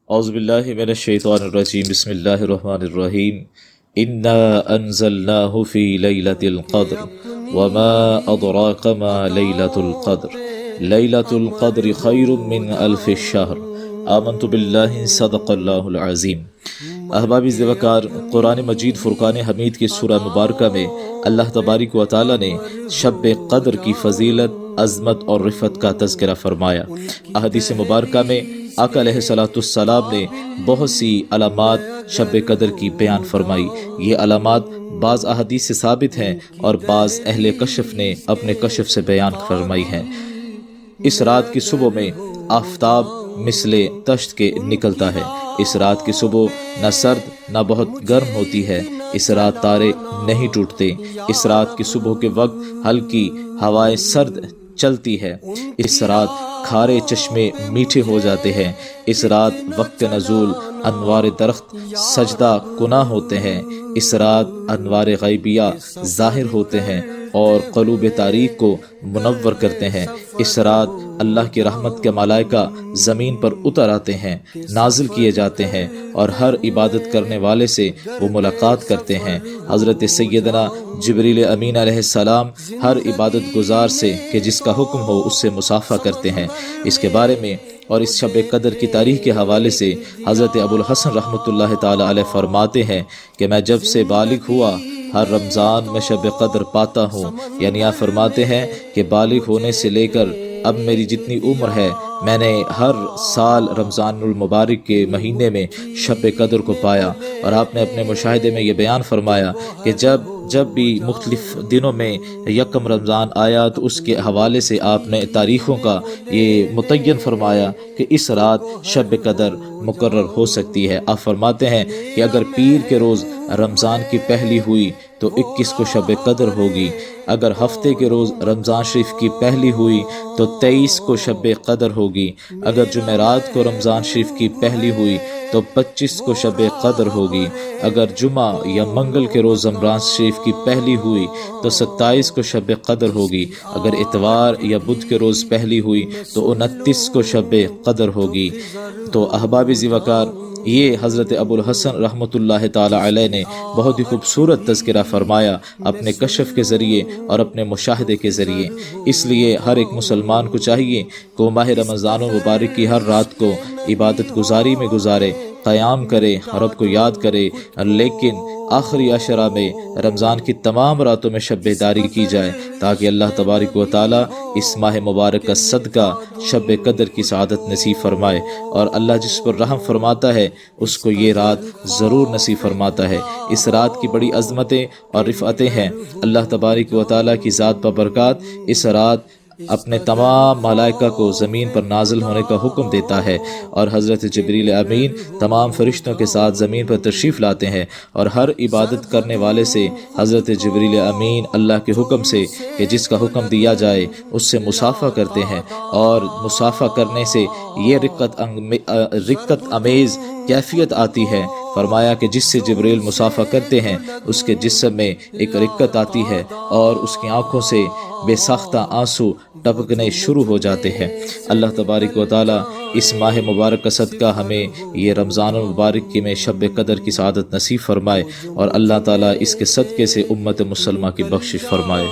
اعوذ باللہ من الشیطان الرجیم بسم اللہ الرحمن الرحیم انا انزلناہ فی لیلۃ القدر وما ادراک ما لیلۃ القدر لیلۃ القدر خیر من الف الشہر آمنت باللہ صدق اللہ العظیم۔ احباب ذوقار، قرآن مجید فرقان حمید کی سورہ مبارکہ میں اللہ تبارک و تعالی نے شب قدر کی فضیلت، عظمت اور رفعت کا تذکرہ فرمایا۔ احادیث مبارکہ میں آقا علیہ السلام نے بہت سی علامات شب قدر کی بیان فرمائی۔ یہ علامات بعض احادیث سے ثابت ہیں اور بعض اہل کشف نے اپنے کشف سے بیان فرمائی ہیں۔ اس رات کی صبح میں آفتاب مثل تشت کے نکلتا ہے۔ اس رات کی صبح نہ سرد نہ بہت گرم ہوتی ہے۔ اس رات تارے نہیں ٹوٹتے۔ اس رات کی صبح کے وقت ہلکی ہوائیں سرد چلتی ہے۔ اس رات کھارے چشمے میٹھے ہو جاتے ہیں۔ اس رات وقت نزول انوار درخت سجدہ کناں ہوتے ہیں۔ اس رات انوار غیبیہ ظاہر ہوتے ہیں اور قلوب تاریک کو منور کرتے ہیں۔ اس رات اللہ کی رحمت کے ملائکہ زمین پر اتر آتے ہیں، نازل کیے جاتے ہیں اور ہر عبادت کرنے والے سے وہ ملاقات کرتے ہیں۔ حضرت سیدنا جبریل امین علیہ السلام ہر عبادت گزار سے کہ جس کا حکم ہو اس سے مصافحہ کرتے ہیں۔ اس کے بارے میں اور اس شب قدر کی تاریخ کے حوالے سے حضرت ابو الحسن رحمۃ اللہ تعالی علیہ فرماتے ہیں کہ میں جب سے بالغ ہوا ہر رمضان میں شب قدر پاتا ہوں۔ یعنی آپ فرماتے ہیں کہ بالغ ہونے سے لے کر اب میری جتنی عمر ہے میں نے ہر سال رمضان المبارک کے مہینے میں شب قدر کو پایا۔ اور آپ نے اپنے مشاہدے میں یہ بیان فرمایا کہ جب بھی مختلف دنوں میں یکم رمضان آیا تو اس کے حوالے سے آپ نے تاریخوں کا یہ متعین فرمایا کہ اس رات شب قدر مقرر ہو سکتی ہے۔ آپ فرماتے ہیں کہ اگر پیر کے روز رمضان کی پہلی ہوئی تو 21 کو شب قدر ہوگی، اگر ہفتے کے روز رمضان شریف کی پہلی ہوئی تو 23 کو شب قدر ہوگی، اگر جمعرات کو رمضان شریف کی پہلی ہوئی تو 25 کو شب قدر ہوگی، اگر جمعہ یا منگل کے روز رمضان شریف کی پہلی ہوئی تو 27 کو شب قدر ہوگی، اگر اتوار یا بدھ کے روز پہلی ہوئی تو 29 کو شب قدر ہوگی۔ تو احباب ذوقار، یہ حضرت ابو الحسن رحمۃ اللہ تعالی علیہ نے بہت ہی خوبصورت تذکرہ فرمایا اپنے کشف کے ذریعے اور اپنے مشاہدے کے ذریعے۔ اس لیے ہر ایک مسلمان کو چاہیے کہ وہ ماہ رمضان المبارک کی ہر رات کو عبادت گزاری میں گزارے، قیام کرے، رب کو یاد کرے، لیکن آخری عشرہ میں رمضان کی تمام راتوں میں شب بیداری کی جائے تاکہ اللہ تبارک و تعالی اس ماہ مبارک کا صدقہ شب قدر کی سعادت نصیب فرمائے، اور اللہ جس پر رحم فرماتا ہے اس کو یہ رات ضرور نصیب فرماتا ہے۔ اس رات کی بڑی عظمتیں اور رفعتیں ہیں۔ اللہ تبارک و تعالی کی ذات پر برکات اس رات اپنے تمام ملائکہ کو زمین پر نازل ہونے کا حکم دیتا ہے، اور حضرت جبریل امین تمام فرشتوں کے ساتھ زمین پر تشریف لاتے ہیں اور ہر عبادت کرنے والے سے حضرت جبریل امین اللہ کے حکم سے کہ جس کا حکم دیا جائے اس سے مصافحہ کرتے ہیں، اور مصافحہ کرنے سے یہ رقت امیز کیفیت آتی ہے۔ فرمایا کہ جس سے جبریل مصافحہ کرتے ہیں اس کے جسم میں ایک رقت آتی ہے اور اس کی آنکھوں سے بے ساختہ آنسو ٹپکنے شروع ہو جاتے ہیں۔ اللہ تبارک و تعالی اس ماہ مبارک کا صدقہ ہمیں یہ رمضان المبارک کی میں شب قدر کی سعادت نصیب فرمائے، اور اللہ تعالی اس کے صدقے سے امت مسلمہ کی بخشش فرمائے۔